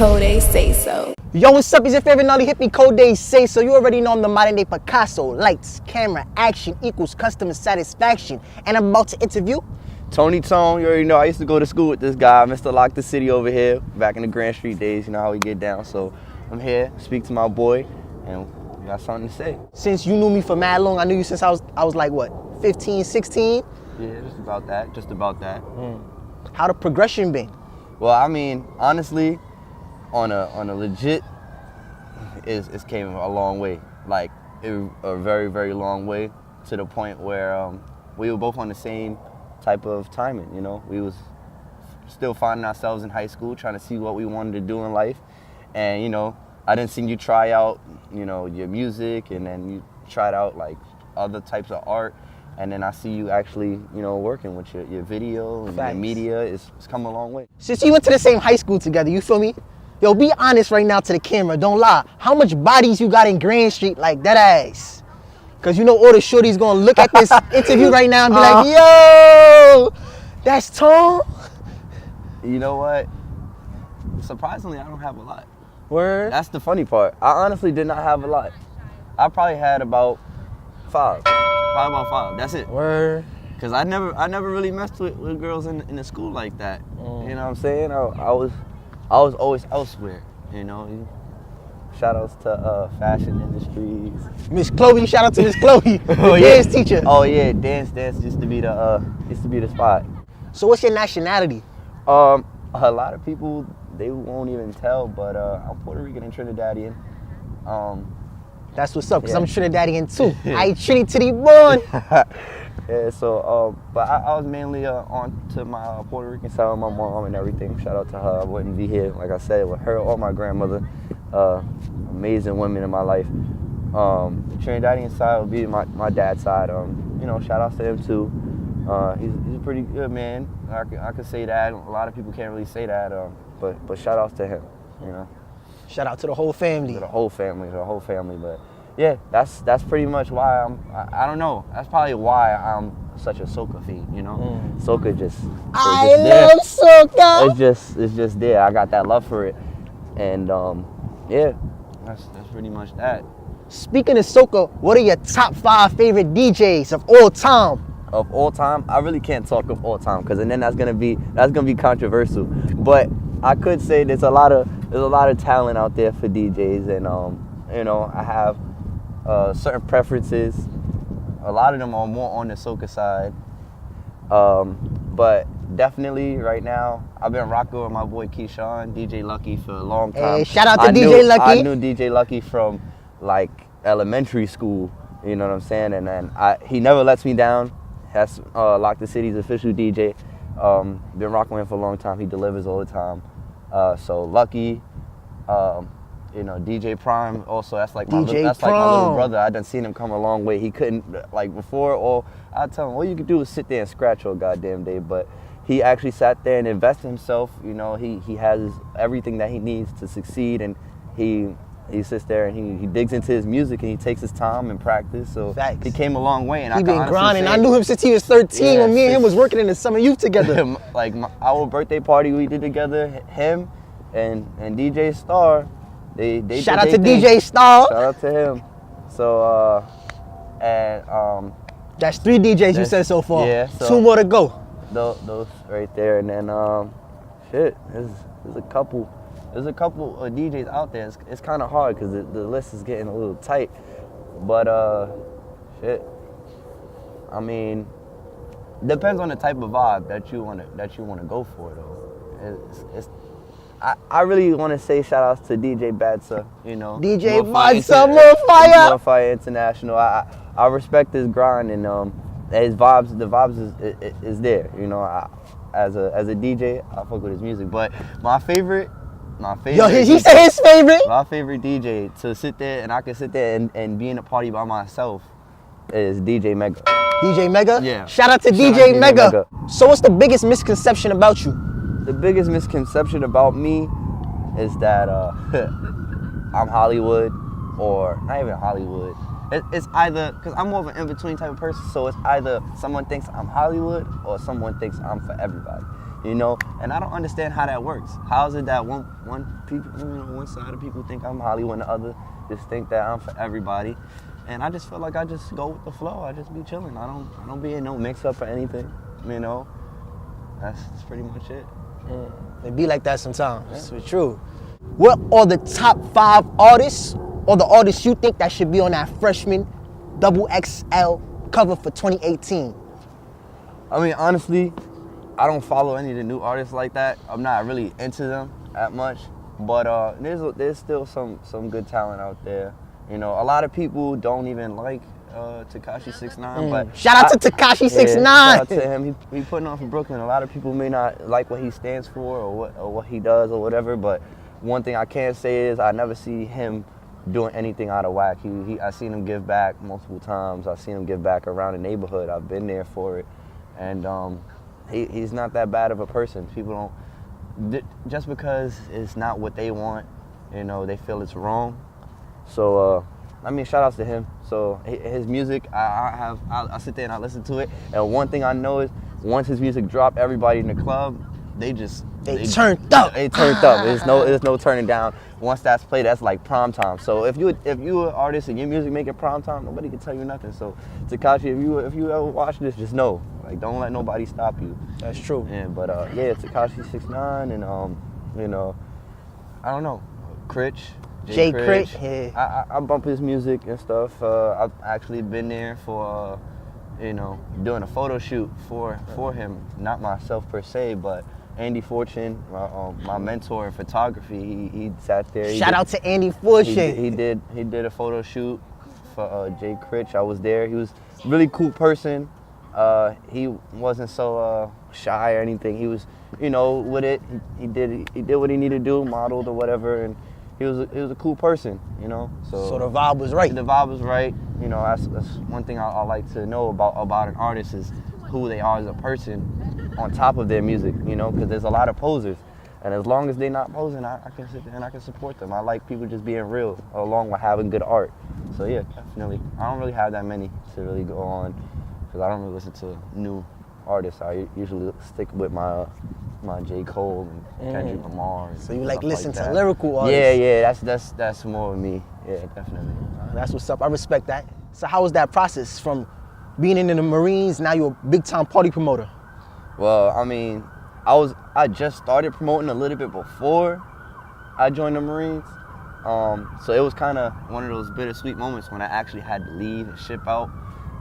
CODAY SAYSO. Yo, what's up? It's your favorite naughty hippie, CODAY SAYSO. You already know I'm the modern day Picasso. Lights, camera, action equals customer satisfaction. And I'm about to interview Tony Tone. You already know I used to go to school with this guy, Mr. LOCKTHECiTY over here, back in the Grand Street days. You know how we get down. So I'm here to speak to my boy, and we got something to say. Since you knew me for mad long, I knew you since I was like, what, 15, 16? Yeah, just about that. How the progression been? Well, I mean, honestly, on a legit, it's came a long way. Like, a very, very long way, to the point where we were both on the same type of timing, you know? We was still finding ourselves in high school, trying to see what we wanted to do in life. And, you know, I didn't see you try out, you know, your music, and then you tried out, like, other types of art. And then I see you actually, you know, working with your video and your media. It's come a long way. Since you went to the same high school together, you feel me? Yo, be honest right now to the camera, don't lie. How much bodies you got in Grand Street, like that ass? Cause you know all the shorties gonna look at this interview right now and be like, yo, that's Tone. You know what? Surprisingly, I don't have a lot. Word? That's the funny part. I honestly did not have a lot. I probably had about five. Probably about five. That's it. Word. Cause I never really messed with girls in the school like that. You know what I'm saying? I was always elsewhere. You know. Shout outs to fashion industries. Miss Chloe, shout out to Miss Chloe, the dance teacher. Oh yeah, dance used to be the spot. So what's your nationality? A lot of people, they won't even tell, but I'm Puerto Rican and Trinidadian. That's what's up, because I'm Trinidadian too. I ain't Trinity born. Yeah, so, but I was mainly on to my Puerto Rican side with my mom and everything. Shout out to her. I wouldn't be here, like I said, with her or my grandmother. Amazing women in my life. The Trinidadian side would be my dad's side. You know, shout out to him too. He's a pretty good man. I could say that. A lot of people can't really say that. But shout outs to him, you know. Shout out to the whole family. To the whole family. But yeah, that's pretty much why I don't know. That's probably why I'm such a soca fiend, you know. Soca just. I love soca. It's just there. I got that love for it, and yeah, that's pretty much that. Speaking of soca, what are your top 5 favorite DJs of all time? Of all time, I really can't talk of all time, because then that's gonna be controversial. But I could say there's a lot of talent out there for DJs, and you know, I have certain preferences. A lot of them are more on the soca side, but definitely right now I've been rocking with my boy Keyshawn, DJ Lucky, for a long time. Hey, shout out to DJ Lucky. I knew DJ Lucky from like elementary school. You know what I'm saying? And then he never lets me down. That's LOCKTHECiTY's official DJ. Been rocking with him for a long time. He delivers all the time. So Lucky, you know, DJ Prime also. That's like my little brother. I done seen him come a long way. He couldn't, like before, or I tell him all you could do is sit there and scratch all goddamn day. But he actually sat there and invested himself. You know, he has everything that he needs to succeed, and he sits there and he digs into his music, and he takes his time and practice. So he came a long way. And he been grinding. I knew him since he was 13 when me and him was working in the summer youth together. Like our birthday party we did together, him and DJ Star. They shout out to DJ Star. Shout out to him. So that's 3 DJs you said so far. Yeah. So 2 more to go. Those right there, and then shit. There's a couple. There's a couple of DJs out there. It's kind of hard because the list is getting a little tight. But shit. I mean, depends on the type of vibe that you wanna go for though. I really want to say shout outs to DJ Badsa, you know. DJ Badsa, more fire! More Fire International. I respect his grind, and his vibes. The vibes is there, you know. As a DJ, I fuck with his music. But my favorite. Yo, he said his favorite. My favorite DJ to sit there, and I can sit there and be in a party by myself, is DJ Mega. DJ Mega? Yeah. Shout out to DJ Mega. So what's the biggest misconception about you? The biggest misconception about me is that I'm Hollywood, or not even Hollywood. It's either, because I'm more of an in-between type of person, so it's either someone thinks I'm Hollywood or someone thinks I'm for everybody. you know. And I don't understand how that works. How is it that one side of people think I'm Hollywood and the other just think that I'm for everybody? And I just feel like I just go with the flow. I just be chilling. I don't be in no mix up or anything, you know. That's pretty much it. It be like that sometimes. It's true. What are the top 5 artists or the artists you think that should be on that freshman XXL cover for 2018? I mean, honestly, I don't follow any of the new artists like that. I'm not really into them that much. But there's still some good talent out there. You know, a lot of people don't even like Tekashi 6ix9ine, but shout out to Tekashi 6ix9ine. Shout out to him. He putting on for Brooklyn. A lot of people may not like what he stands for or what he does or whatever, but one thing I can say is I never see him doing anything out of whack. I seen him give back multiple times. I've seen him give back around the neighborhood. I've been there for it, and he's not that bad of a person. People don't, just because it's not what they want, you know, they feel it's wrong. So I mean, shout outs to him. So his music, I sit there and I listen to it, and one thing I know is once his music drop, everybody in the club, they turned up. They turned up. There's no turning down. Once that's played, that's like prime time. So if you an artist and your music making prime time, nobody can tell you nothing. So Tekashi, if you ever watch this, just know, like, don't let nobody stop you. That's true. And Tekashi 6ix9ine and you know, I don't know, Critch. Jay Critch. Yeah. I bump his music and stuff. I've actually been there for you know, doing a photo shoot for him, not myself per se, but Andy Fortune, my mentor in photography, he sat there. Shout out to Andy Fortune. He did a photo shoot for Jay Critch. I was there. He was a really cool person. He wasn't so shy or anything. He was, you know, with it. He did what he needed to do, modeled or whatever, and he was a cool person, you know. So the vibe was right. The vibe was right. You know, that's one thing I like to know about an artist is who they are as a person on top of their music, you know, because there's a lot of posers. And as long as they're not posing, I can sit there and I can support them. I like people just being real along with having good art. So yeah, definitely. I don't really have that many to really go on because I don't really listen to new artists. I usually stick with my J. Cole and Kendrick Lamar. And so you like listen like to lyrical artists? Yeah, that's more of me. Yeah, definitely. That's what's up. I respect that. So how was that process from being in the Marines, now you're a big time party promoter? Well, I mean, I just started promoting a little bit before I joined the Marines. So it was kind of one of those bittersweet moments when I actually had to leave and ship out.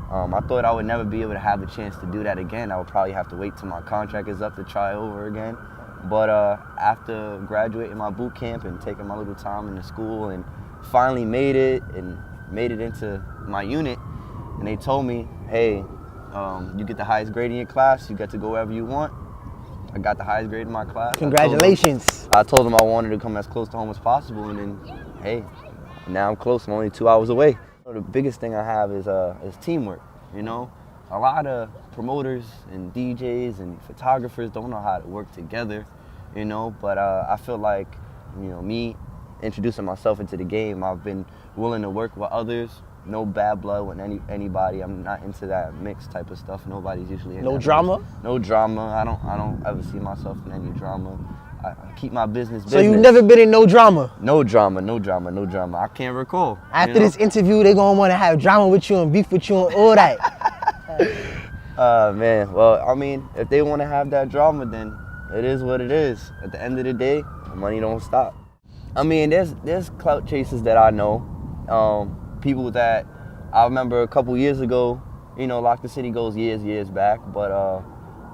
I thought I would never be able to have the chance to do that again. I would probably have to wait till my contract is up to try over again. But after graduating my boot camp and taking my little time in the school and finally made it into my unit, and they told me, hey, you get the highest grade in your class, you get to go wherever you want. I got the highest grade in my class. Congratulations. I told them I wanted to come as close to home as possible, and then, hey, now I'm close. I'm only 2 hours away. The biggest thing I have is teamwork, you know? A lot of promoters and DJs and photographers don't know how to work together, you know? But I feel like, you know, me introducing myself into the game, I've been willing to work with others. No bad blood with anybody. I'm not into that mixed type of stuff. Nobody's usually in no drama? No drama. I don't ever see myself in any drama. I keep my business. So you've never been in no drama? No drama. I can't recall. After this interview, they're going to want to have drama with you and beef with you and all that. Man. Well, I mean, if they want to have that drama, then it is what it is. At the end of the day, the money don't stop. I mean, there's clout chasers that I know. People that I remember a couple years ago, you know, Lock the City goes years back, but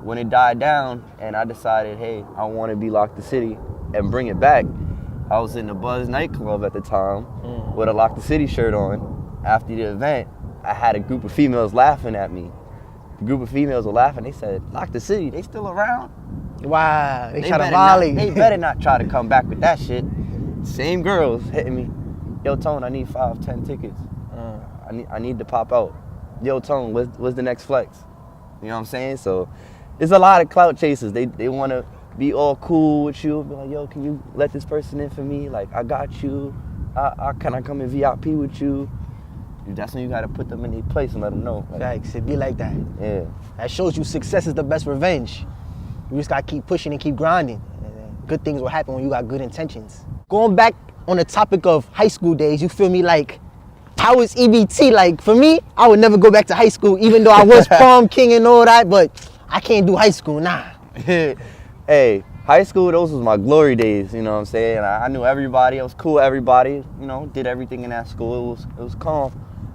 when it died down and I decided, hey, I want to be Lock the City and bring it back, I was in the Buzz nightclub at the time with a Lock the City shirt on. After the event, I had a group of females laughing at me. The group of females were laughing. They said, Lock the City, they still around? Wow, they try to volley. They better not try to come back with that shit. Same girls hitting me. Yo, Tone, I need 5-10 tickets. I need to pop out. Yo, Tone, what's the next flex? You know what I'm saying? So there's a lot of clout chasers. They want to be all cool with you. Be like, yo, can you let this person in for me? Like, I got you. Can I come in VIP with you? That's when you got to put them in their place and let them know. Like, Thanks. It be like that. Yeah. That shows you success is the best revenge. You just gotta keep pushing and keep grinding. And good things will happen when you got good intentions. Going back on the topic of high school days, you feel me? Like, how was EBT? Like, for me, I would never go back to high school, even though I was prom king and all that, but I can't do high school, nah. Hey, high school, those was my glory days, you know what I'm saying? I knew everybody, I was cool with everybody, you know, did everything in that school. It was calm.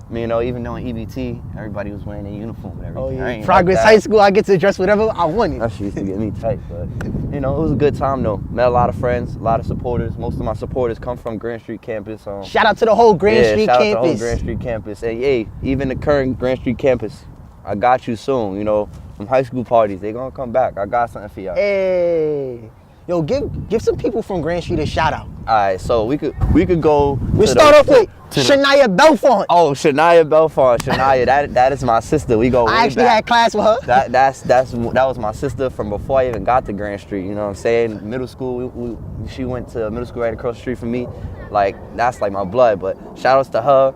I mean, you know, even though in EBT, everybody was wearing their uniform and everything. Oh, yeah. Progress High School, I get to dress whatever I wanted. That shit used to get me tight, but, you know, it was a good time, though. Met a lot of friends, a lot of supporters. Most of my supporters come from Grand Street campus. Shout out to the whole Grand Street campus. Shout out to the whole Grand Street campus. And, hey, even the current Grand Street campus, I got you soon, you know. From high school parties, they gonna come back. I got something for y'all. Hey. Yo, give some people from Grand Street a shout out. All right, so we could go. We'll start off with Shania Belfont. Oh, Shania Belfont. Shania, that is my sister. We go. I actually had class with her. That was my sister from before I even got to Grand Street. You know what I'm saying? Middle school, she went to middle school right across the street from me. Like, that's like my blood. But shout outs to her.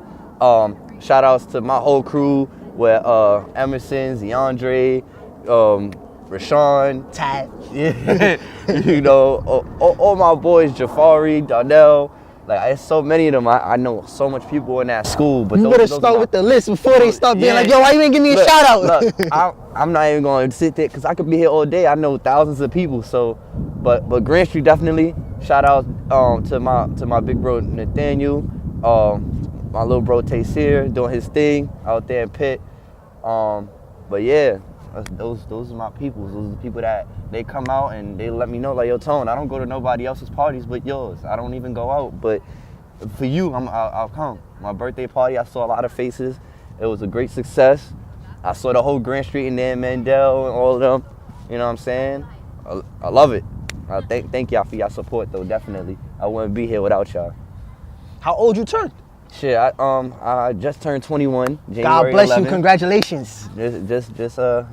Shout outs to my whole crew with Emerson, Zeandre, Rashawn, Tad. Yeah, you know, all my boys, Jafari, Darnell, like there's so many of them. I know so much people in that school. But you better start with the list before they start being like, yo, why you ain't give me a shout out? Look, I'm not even going to sit there because I could be here all day. I know thousands of people. So, but Grand Street definitely. Shout out to my big bro Nathaniel, my little bro Taysir doing his thing out there in Pitt. But yeah. Those are my people. Those are the people that they come out and they let me know, like, yo, Tone, I don't go to nobody else's parties but yours. I don't even go out, but for you, I'll come. My birthday party, I saw a lot of faces. It was a great success. I saw the whole Grand Street and then Mandel and all of them. You know what I'm saying? I love it. Thank y'all for y'all support, though. Definitely, I wouldn't be here without y'all. How old you turned? Shit, I just turned 21. January God bless 11th. you. Congratulations.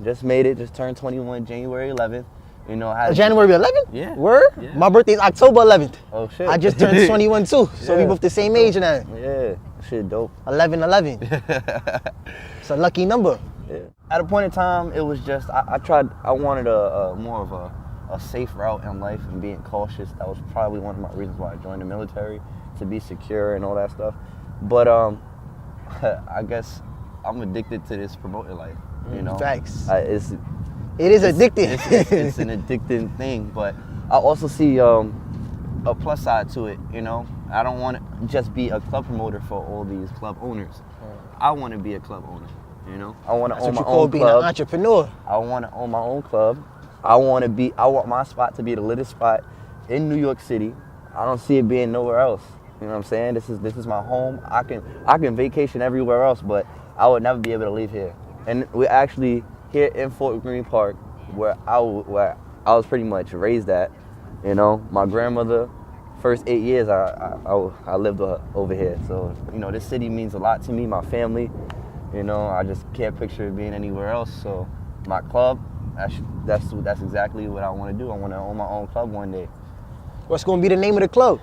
Just made it. Just turned 21 January 11th. You know, January 11th? Yeah. Word? Yeah. My birthday's October 11th. Oh shit. I just turned 21 too. So we both the same age now. Yeah. Shit dope. 11/11. It's a lucky number. Yeah. At a point in time, it was just I wanted a more of a safe route in life and being cautious. That was probably one of my reasons why I joined the military, to be secure and all that stuff. But I guess I'm addicted to this promoting life. You know, facts. It is addicting. It's an addicting thing, but I also see a plus side to it. You know, I don't want to just be a club promoter for all these club owners. I want to be a club owner. You know, I want to own my own club. Being an entrepreneur. I want to own my own club. I want my spot to be the littest spot in New York City. I don't see it being nowhere else. You know what I'm saying? This is my home. I can vacation everywhere else, but I would never be able to leave here. And we're actually here in Fort Greene Park, where I was pretty much raised at. You know, my grandmother, first 8 years I lived with her over here. So, you know, this city means a lot to me, my family. You know, I just can't picture it being anywhere else. So my club, that's exactly what I want to do. I want to own my own club one day. What's going to be the name of the club?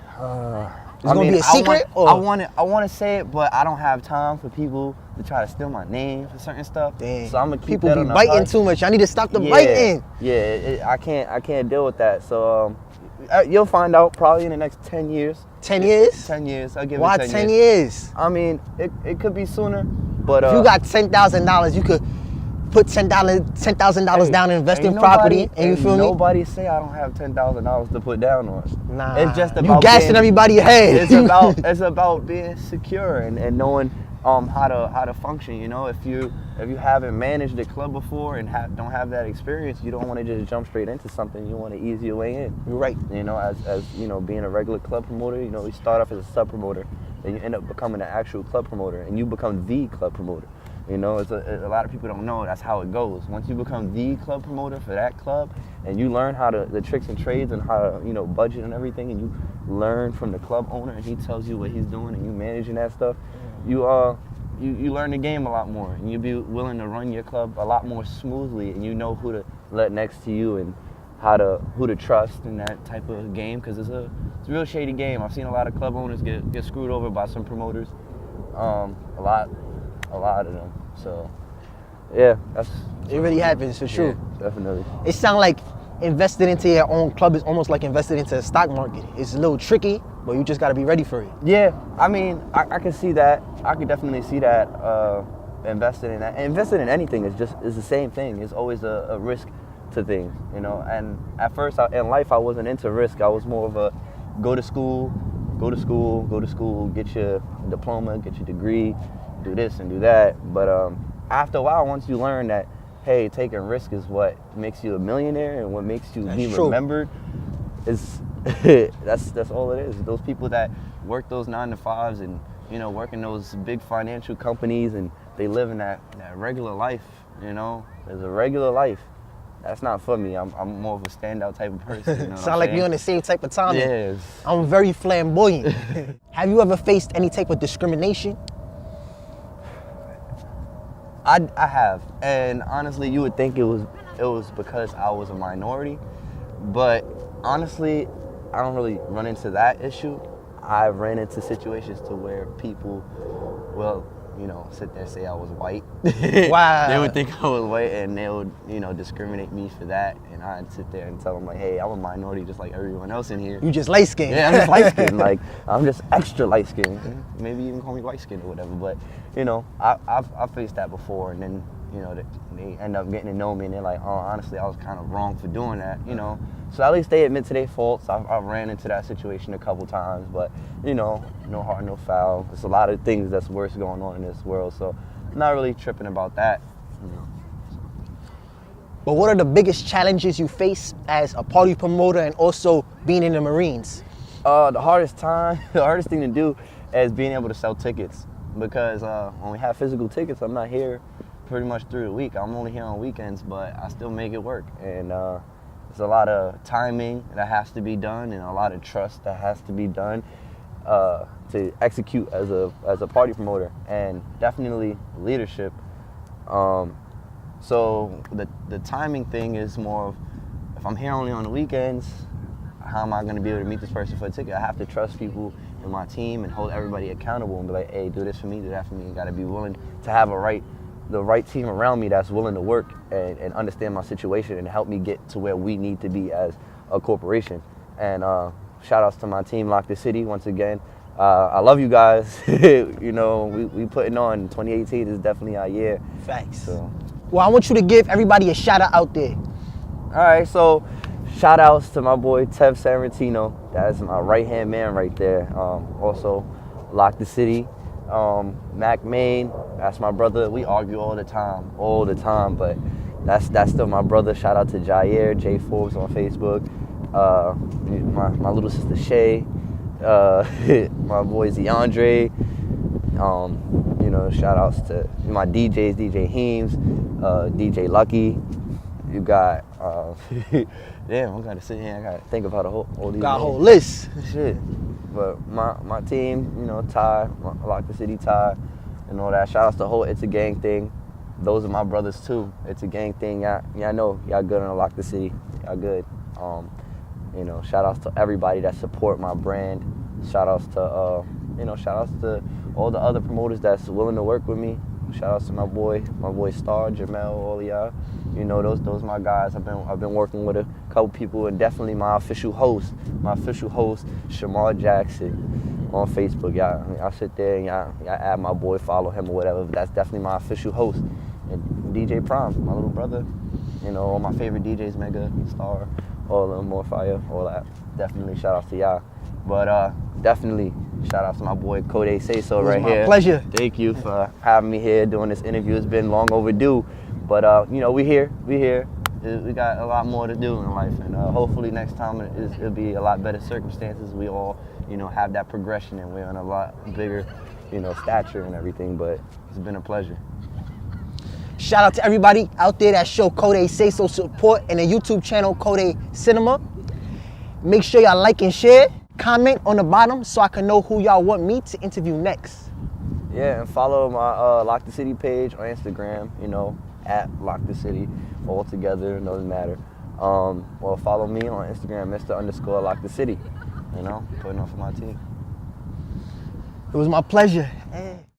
Is it going to be a secret? I want to say it, but I don't have time for people to try to steal my name for certain stuff. Dang. So I'm gonna keep people that be on the biting hush. too much. I need to stop the biting. Yeah, I can't deal with that. So you'll find out probably in the next 10 years. 10 years? 10 years. I'll give Why it 10 years. 10 years? I mean, it could be sooner, but if you got $10,000, you could put $10,000 down and invest in property, and you feel me? Nobody say I don't have $10,000 to put down on. Nah, it's just about you gassing everybody ahead. It's about being secure and knowing how to function. You know, if you haven't managed a club before and don't have that experience, you don't want to just jump straight into something. You want to ease your way in. You're right. You know, as you know, being a regular club promoter, you know, you start off as a sub promoter, then you end up becoming an actual club promoter, and you become the club promoter. You know, it's a lot of people don't know that's how it goes. Once you become the club promoter for that club, and you learn how the tricks and trades and how to, you know, budget and everything, and you learn from the club owner, and he tells you what he's doing, and you managing that stuff, you learn the game a lot more, and you'll be willing to run your club a lot more smoothly, and you know who to let next to you and who to trust in that type of game, because it's a real shady game. I've seen a lot of club owners get screwed over by some promoters, a lot of them. So, yeah, it really happens for sure. Yeah, definitely. It sounds like investing into your own club is almost like investing into the stock market. It's a little tricky, but you just got to be ready for it. Yeah, I mean, I can see that. I could definitely see that. Investing in that, investing in anything is the same thing. It's always a risk to things, you know. And at first in life, I wasn't into risk. I was more of a go to school, get your diploma, get your degree, do this and do that. But after a while, once you learn that, hey, taking risk is what makes you a millionaire and what makes you be remembered, is that's all it is. Those people that work those 9 to 5s and, you know, work in those big financial companies and they live in that regular life, you know. There's a regular life. That's not for me. I'm more of a standout type of person. You know Sound like you're on the same type of time. Yes. I'm very flamboyant. Have you ever faced any type of discrimination? I have, and honestly, you would think it was because I was a minority, but honestly, I don't really run into that issue. I ran into situations to where people, well, you know, sit there and say I was white. Wow. They would think I was white and they would, you know, discriminate me for that. And I'd sit there and tell them like, hey, I'm a minority just like everyone else in here. You just light skinned. Yeah, I'm just light skinned. Like, I'm just extra light skinned. Maybe even call me white skinned or whatever. But, you know, I've faced that before. And then, you know, they end up getting to know me and they're like, oh, honestly, I was kind of wrong for doing that, you know. So at least they admit to their faults. I've ran into that situation a couple times, but, you know, no harm, no foul. There's a lot of things that's worse going on in this world, so I'm not really tripping about that, you know. But what are the biggest challenges you face as a party promoter and also being in the Marines? The hardest thing to do is being able to sell tickets, because when we have physical tickets, I'm not here pretty much through the week. I'm only here on weekends, but I still make it work. And there's a lot of timing that has to be done and a lot of trust that has to be done to execute as a party promoter, and definitely leadership. So the timing thing is more of, if I'm here only on the weekends, how am I going to be able to meet this person for a ticket? I have to trust people in my team and hold everybody accountable and be like, hey, do this for me, do that for me. You got to be willing to have the right team around me that's willing to work and understand my situation and help me get to where we need to be as a corporation. And shout outs to my team, Lock the City, once again. I love you guys. You know, we putting on. 2018 is definitely our year. Facts. So. Well, I want you to give everybody a shout out there. All right, so shout outs to my boy Tev Sarantino. That's my right hand man right there. Also, Lock the City. Mac Main, that's my brother. We argue all the time, but that's still my brother. Shout out to Jair, J Forbes on Facebook. My little sister Shay, my boy DeAndre. You know, shout outs to my DJs, DJ Heems, DJ Lucky. You got damn, I gotta sit here, I gotta think about all these. Got a whole list. Shit. But my team, you know, Ty, Lock the City Ty, and all that. Shout outs to the whole It's a Gang thing. Those are my brothers too. It's a Gang thing. Y'all know y'all good on Lock the City. Y'all good. You know, shout outs to everybody that support my brand. Shout outs to shout outs to all the other promoters that's willing to work with me. Shout outs to my boy Star, Jamel, all of y'all. You know, those my guys. I've been working with a couple people, and definitely my official host, Shamar Jackson, on Facebook. Y'all sit there and y'all add my boy, follow him or whatever. But that's definitely my official host. And DJ Prime, my little brother. You know, all my favorite DJs, Mega, Star, all of them, More Fire, all that. Definitely shout outs to y'all. But definitely shout out to my boy CODAY SAYSO right here. My pleasure. Thank you for having me here doing this interview. It's been long overdue, but you know, we here. We got a lot more to do in life, and hopefully next time it'll be a lot better circumstances. We all, you know, have that progression, and we're on a lot bigger, you know, stature and everything. But it's been a pleasure. Shout out to everybody out there that show CODAY SAYSO support in the YouTube channel CODAY Cinema. Make sure y'all like and share. Comment on the bottom so I can know who y'all want me to interview next. Yeah, and follow my Lock the City page on Instagram, you know, at Lock the City, all together, it doesn't matter. Well, follow me on Instagram, Mr._Lock the City, you know, putting on for my team. It was my pleasure. Hey.